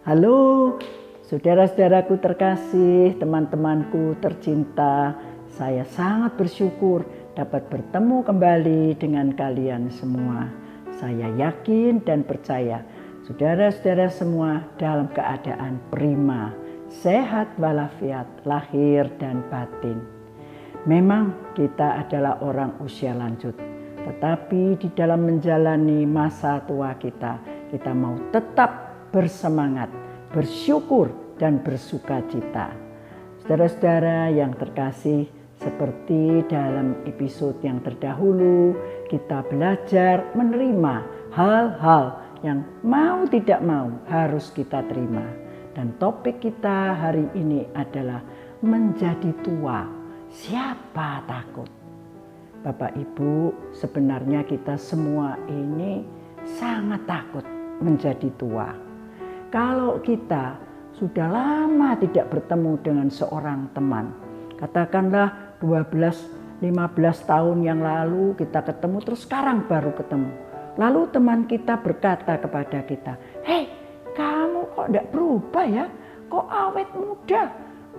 Halo, saudara-saudaraku terkasih, teman-temanku tercinta. Saya sangat bersyukur dapat bertemu kembali dengan kalian semua. Saya yakin dan percaya saudara-saudara semua dalam keadaan prima, sehat walafiat, lahir dan batin. Memang kita adalah orang usia lanjut, tetapi di dalam menjalani masa tua kita mau tetap bersemangat, bersyukur dan bersukacita. Saudara-saudara yang terkasih, seperti dalam episode yang terdahulu, kita belajar menerima hal-hal yang mau tidak mau harus kita terima. Dan topik kita hari ini adalah menjadi tua. Siapa takut? Bapak Ibu, sebenarnya kita semua ini sangat takut menjadi tua. Kalau kita sudah lama tidak bertemu dengan seorang teman, katakanlah 12-15 tahun yang lalu kita ketemu, terus sekarang baru ketemu. Lalu teman kita berkata kepada kita, "Hei, kamu kok tidak berubah ya? Kok awet muda?"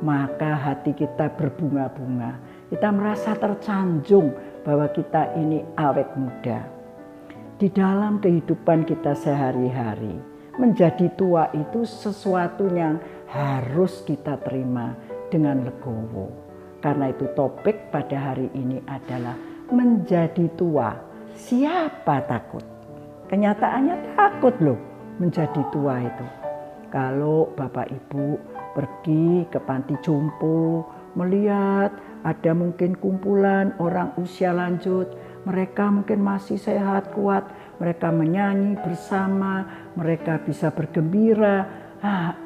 Maka hati kita berbunga-bunga. Kita merasa tersanjung bahwa kita ini awet muda. Di dalam kehidupan kita sehari-hari, menjadi tua itu sesuatu yang harus kita terima dengan legowo. Karena itu topik pada hari ini adalah menjadi tua. Siapa takut? Kenyataannya takut loh menjadi tua itu. Kalau Bapak Ibu pergi ke panti jompo, melihat ada mungkin kumpulan orang usia lanjut, mereka mungkin masih sehat, kuat, mereka menyanyi bersama, mereka bisa bergembira.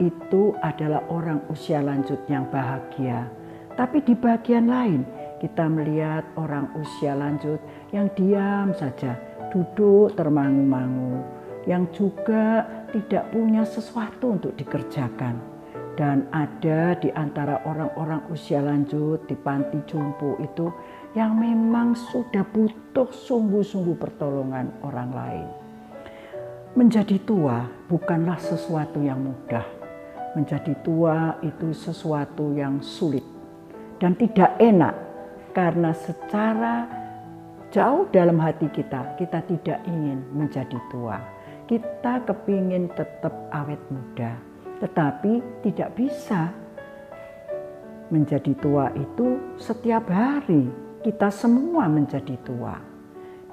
Itu adalah orang usia lanjut yang bahagia. Tapi di bagian lain, kita melihat orang usia lanjut yang diam saja, duduk termangu-mangu, yang juga tidak punya sesuatu untuk dikerjakan. Dan ada di antara orang-orang usia lanjut di panti jompo itu yang memang sudah butuh sungguh-sungguh pertolongan orang lain. Menjadi tua bukanlah sesuatu yang mudah. Menjadi tua itu sesuatu yang sulit dan tidak enak, karena secara jauh dalam hati kita tidak ingin menjadi tua. Kita kepingin tetap awet muda, tetapi tidak bisa. Menjadi tua itu setiap hari kita semua menjadi tua.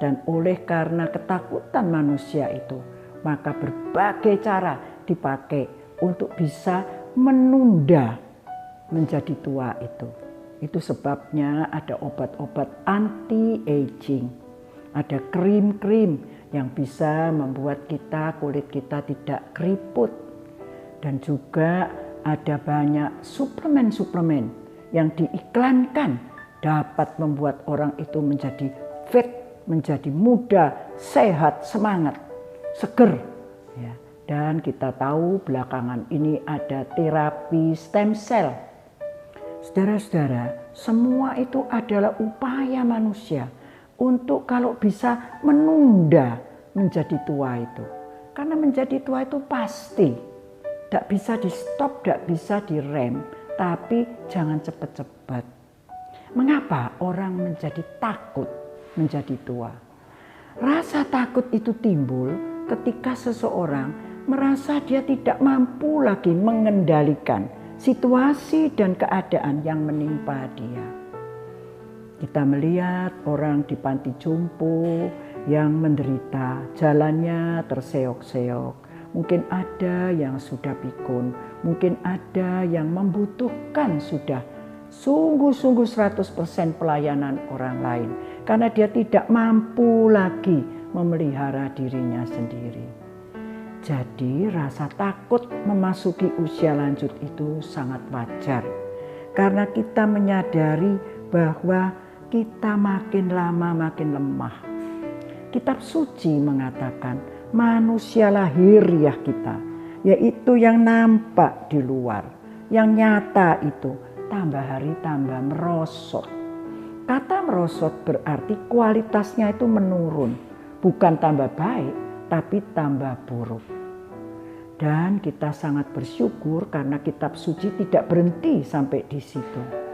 Dan oleh karena ketakutan manusia itu, maka berbagai cara dipakai untuk bisa menunda menjadi tua itu. Itu sebabnya ada obat-obat anti-aging. Ada krim-krim yang bisa membuat kulit kita tidak keriput. Dan juga ada banyak suplemen-suplemen yang diiklankan dapat membuat orang itu menjadi fit, menjadi muda, sehat, semangat, seger. Ya. Dan kita tahu belakangan ini ada terapi stem cell. Saudara-saudara, semua itu adalah upaya manusia untuk kalau bisa menunda menjadi tua itu. Karena menjadi tua itu pasti. Tidak bisa di stop, tidak bisa direm, tapi jangan cepat-cepat. Mengapa orang menjadi takut menjadi tua? Rasa takut itu timbul ketika seseorang merasa dia tidak mampu lagi mengendalikan situasi dan keadaan yang menimpa dia. Kita melihat orang di panti jompo yang menderita, jalannya terseok-seok. Mungkin ada yang sudah pikun, mungkin ada yang membutuhkan sudah sungguh-sungguh 100% pelayanan orang lain. Karena dia tidak mampu lagi memelihara dirinya sendiri. Jadi rasa takut memasuki usia lanjut itu sangat wajar. Karena kita menyadari bahwa kita makin lama makin lemah. Kitab suci mengatakan manusia lahiriah kita, yaitu yang nampak di luar, yang nyata itu tambah hari tambah merosot. Kata merosot berarti kualitasnya itu menurun, bukan tambah baik, tapi tambah buruk. Dan kita sangat bersyukur karena kitab suci tidak berhenti sampai di situ.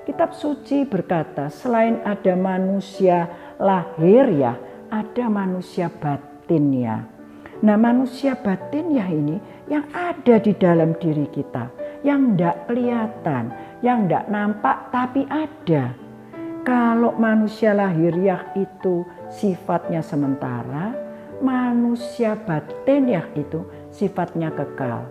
Kitab suci berkata, selain ada manusia lahiriah, ada manusia batiniah. Nah, manusia batiniah ini yang ada di dalam diri kita, yang tidak kelihatan, yang tidak nampak tapi ada. Kalau manusia lahiriah itu sifatnya sementara, manusia batiniah itu sifatnya kekal.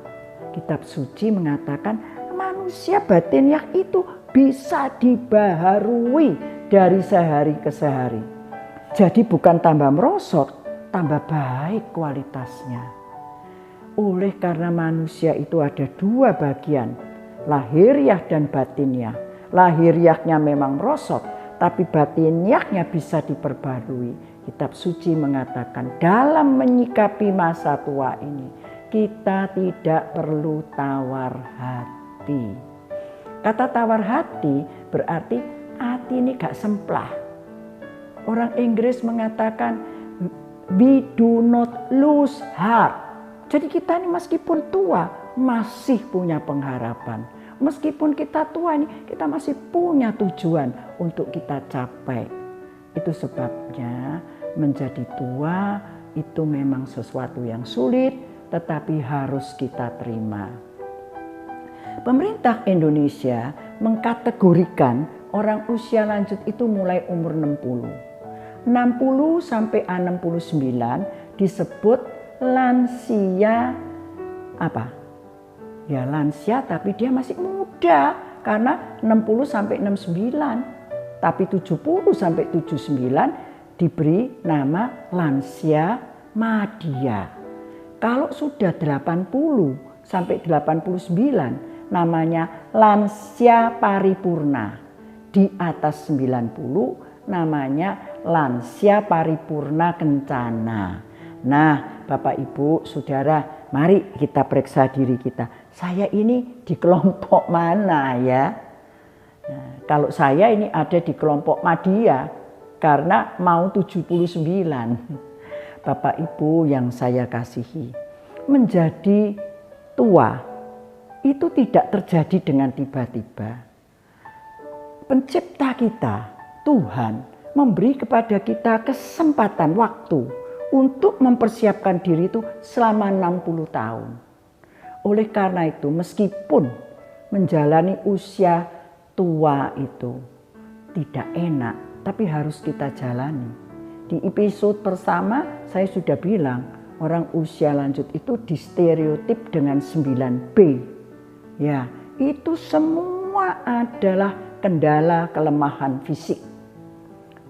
Kitab suci mengatakan manusia batiniah itu bisa dibaharui dari sehari ke sehari. Jadi bukan tambah merosot, tambah baik kualitasnya. Oleh karena manusia itu ada dua bagian, lahiriah dan batiniah. Lahiriahnya memang merosot, tapi batiniahnya bisa diperbarui. Kitab suci mengatakan dalam menyikapi masa tua ini, kita tidak perlu tawar hati. Kata tawar hati berarti hati ini gak semplah. Orang Inggris mengatakan we do not lose heart. Jadi kita ini meskipun tua masih punya pengharapan. Meskipun kita tua ini kita masih punya tujuan untuk kita capai. Itu sebabnya menjadi tua itu memang sesuatu yang sulit, tetapi harus kita terima. Pemerintah Indonesia mengkategorikan orang usia lanjut itu mulai umur 60. 60 sampai 69 disebut lansia apa? Ya lansia tapi dia masih muda karena 60 sampai 69. Tapi 70 sampai 79 diberi nama lansia madya. Kalau sudah 80 sampai 89 namanya lansia paripurna. Di atas 90 namanya lansia paripurna kencana. Nah, Bapak Ibu, Saudara, mari kita periksa diri kita. Saya ini di kelompok mana ya? Nah, kalau saya ini ada di kelompok madya karena mau 79. Bapak Ibu yang saya kasihi, menjadi tua itu tidak terjadi dengan tiba-tiba. Pencipta kita, Tuhan, memberi kepada kita kesempatan waktu untuk mempersiapkan diri itu selama 60 tahun. Oleh karena itu, meskipun menjalani usia tua itu tidak enak, tapi harus kita jalani. Di episode pertama saya sudah bilang, orang usia lanjut itu distereotip dengan 9B. Ya, itu semua adalah kendala kelemahan fisik.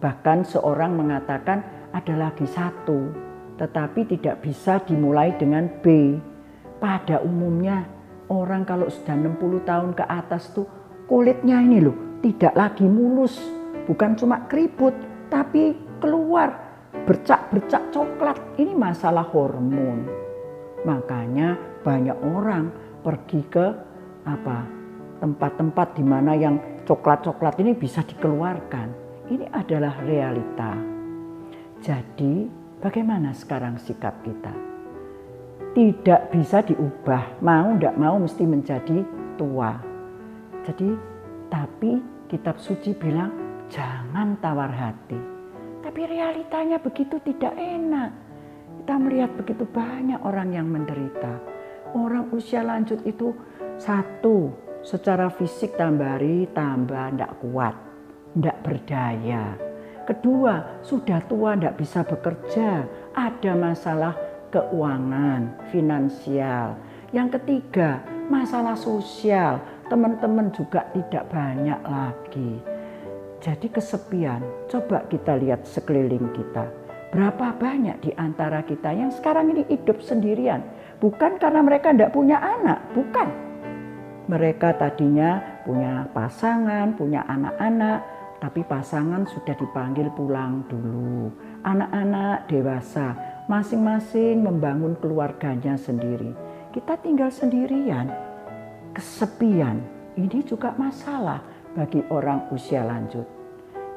Bahkan seorang mengatakan ada lagi satu, tetapi tidak bisa dimulai dengan B. Pada umumnya orang kalau sudah 60 tahun ke atas tuh kulitnya ini loh tidak lagi mulus. Bukan cuma keriput, tapi keluar bercak-bercak coklat. Ini masalah hormon. Makanya banyak orang pergi ke tempat-tempat di mana yang coklat-coklat ini bisa dikeluarkan. Ini adalah realita. Jadi bagaimana sekarang sikap kita? Tidak bisa diubah, mau tidak mau mesti menjadi tua. Jadi tapi kitab suci bilang jangan tawar hati. Tapi realitanya begitu tidak enak. Kita melihat begitu banyak orang yang menderita. Orang usia lanjut itu satu, secara fisik tambah hari tambah tidak kuat, tidak berdaya. Kedua, sudah tua tidak bisa bekerja, ada masalah keuangan, finansial. Yang ketiga, masalah sosial, teman-teman juga tidak banyak lagi. Jadi kesepian, coba kita lihat sekeliling kita. Berapa banyak di antara kita yang sekarang ini hidup sendirian. Bukan karena mereka tidak punya anak, bukan. Mereka tadinya punya pasangan, punya anak-anak, tapi pasangan sudah dipanggil pulang dulu. Anak-anak dewasa, masing-masing membangun keluarganya sendiri. Kita tinggal sendirian, kesepian. Ini juga masalah bagi orang usia lanjut.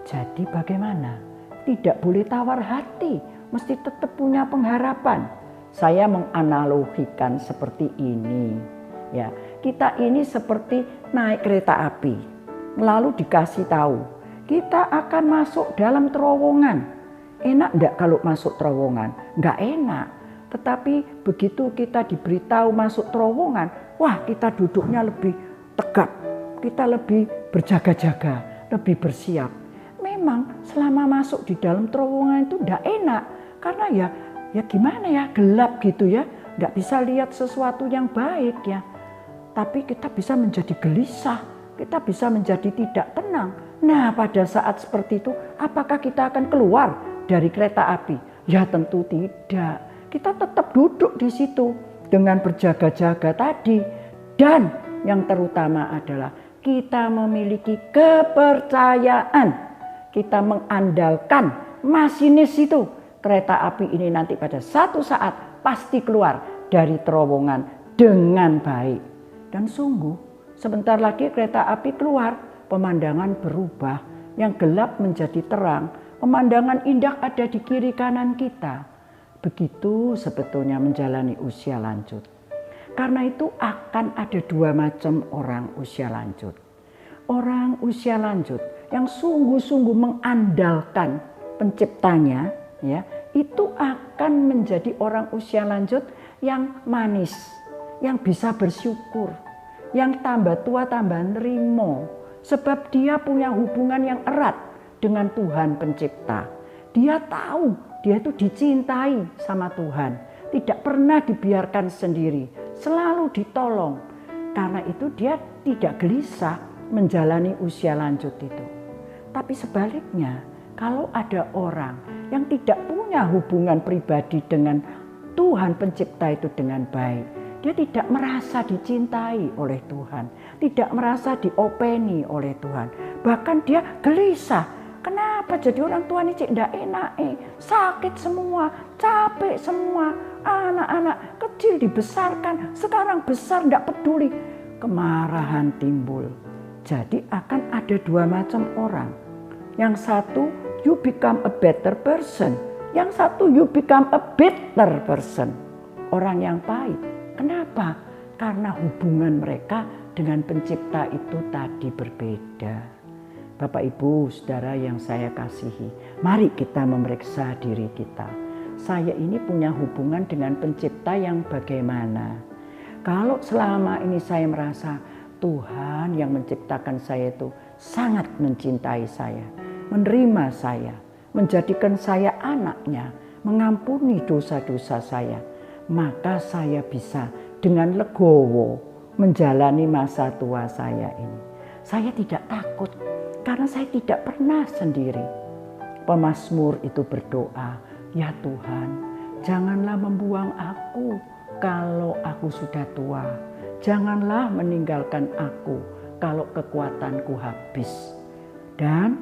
Jadi bagaimana? Tidak boleh tawar hati, mesti tetap punya pengharapan. Saya menganalogikan seperti ini. Ya, kita ini seperti naik kereta api, lalu dikasih tahu, kita akan masuk dalam terowongan. Enak enggak kalau masuk terowongan? Enggak enak. Tetapi begitu kita diberitahu masuk terowongan, wah kita duduknya lebih tegap, kita lebih berjaga-jaga, lebih bersiap. Memang selama masuk di dalam terowongan itu enggak enak, karena ya gimana ya, gelap gitu ya, enggak bisa lihat sesuatu yang baik ya. Tapi kita bisa menjadi gelisah, kita bisa menjadi tidak tenang. Nah, pada saat seperti itu, apakah kita akan keluar dari kereta api? Ya tentu tidak. Kita tetap duduk di situ dengan berjaga-jaga tadi. Dan yang terutama adalah kita memiliki kepercayaan. Kita mengandalkan masinis itu. Kereta api ini nanti pada satu saat pasti keluar dari terowongan dengan baik. Dan sungguh sebentar lagi kereta api keluar, pemandangan berubah. Yang gelap menjadi terang. Pemandangan indah ada di kiri kanan kita. Begitu sebetulnya menjalani usia lanjut. Karena itu akan ada dua macam orang usia lanjut. Orang usia lanjut yang sungguh-sungguh mengandalkan penciptanya, ya, itu akan menjadi orang usia lanjut yang manis, yang bisa bersyukur, yang tambah tua tambah nerimo, sebab dia punya hubungan yang erat dengan Tuhan pencipta. Dia tahu dia itu dicintai sama Tuhan, tidak pernah dibiarkan sendiri, selalu ditolong. Karena itu dia tidak gelisah menjalani usia lanjut itu. Tapi sebaliknya, kalau ada orang yang tidak punya hubungan pribadi dengan Tuhan pencipta itu dengan baik, dia tidak merasa dicintai oleh Tuhan, tidak merasa diopeni oleh Tuhan. Bahkan dia gelisah. Kenapa jadi orang tua ini cik ndak enak, sakit semua, capek semua, anak-anak kecil dibesarkan, sekarang besar ndak peduli. Kemarahan timbul. Jadi akan ada dua macam orang. Yang satu, you become a better person. Yang satu, you become a bitter person. Orang yang pahit. Kenapa? Karena hubungan mereka dengan pencipta itu tadi berbeda. Bapak, Ibu, Saudara yang saya kasihi, mari kita memeriksa diri kita. Saya ini punya hubungan dengan pencipta yang bagaimana? Kalau selama ini saya merasa Tuhan yang menciptakan saya itu sangat mencintai saya, menerima saya, menjadikan saya anaknya, mengampuni dosa-dosa saya, maka saya bisa dengan legowo menjalani masa tua saya ini. Saya tidak takut. Karena saya tidak pernah sendiri. Pemazmur itu berdoa, ya Tuhan, janganlah membuang aku kalau aku sudah tua. Janganlah meninggalkan aku kalau kekuatanku habis. Dan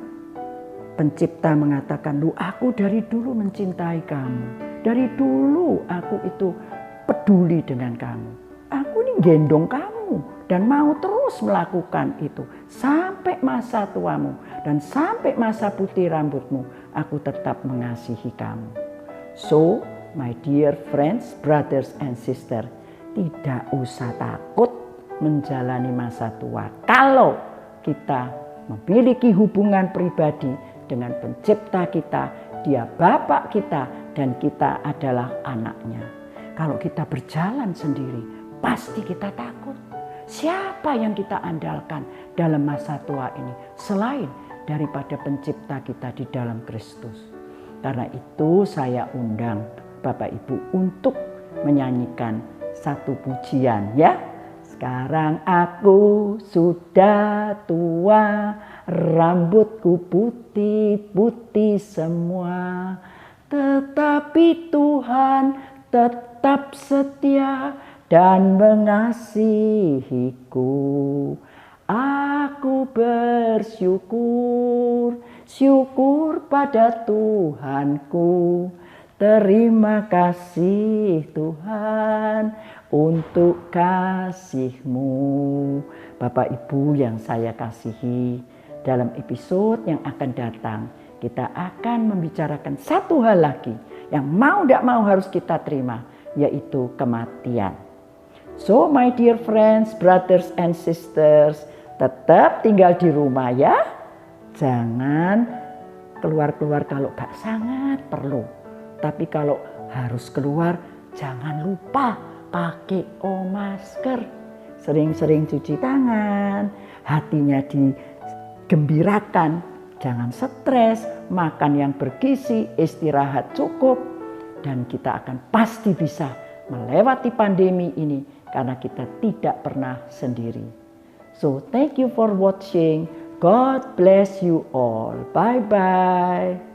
pencipta mengatakan, aku dari dulu mencintai kamu. Dari dulu aku itu peduli dengan kamu. Aku ini gendong kamu. Dan mau terus melakukan itu sampai masa tuamu dan sampai masa putih rambutmu, aku tetap mengasihi kamu. So, my dear friends, brothers and sisters, tidak usah takut menjalani masa tua. Kalau kita memiliki hubungan pribadi dengan pencipta kita, dia bapak kita dan kita adalah anaknya. Kalau kita berjalan sendiri, pasti kita takut. Siapa yang kita andalkan dalam masa tua ini selain daripada pencipta kita di dalam Kristus. Karena itu saya undang Bapak Ibu untuk menyanyikan satu pujian ya. Sekarang aku sudah tua, rambutku putih-putih semua. Tetapi Tuhan tetap setia dan mengasihiku. Aku bersyukur, syukur pada Tuhanku. Terima kasih Tuhan untuk kasih-Mu. Bapak Ibu yang saya kasihi, dalam episode yang akan datang kita akan membicarakan satu hal lagi yang mau tidak mau harus kita terima. yaitu kematian. So my dear friends, brothers and sisters, tetap tinggal di rumah ya. Jangan keluar-keluar kalau gak sangat perlu. Tapi kalau harus keluar, jangan lupa pakai masker. Sering-sering cuci tangan, hatinya digembirakan. Jangan stres, makan yang bergizi, istirahat cukup. Dan kita akan pasti bisa melewati pandemi ini karena kita tidak pernah sendiri. So thank you for watching. God bless you all. Bye-bye.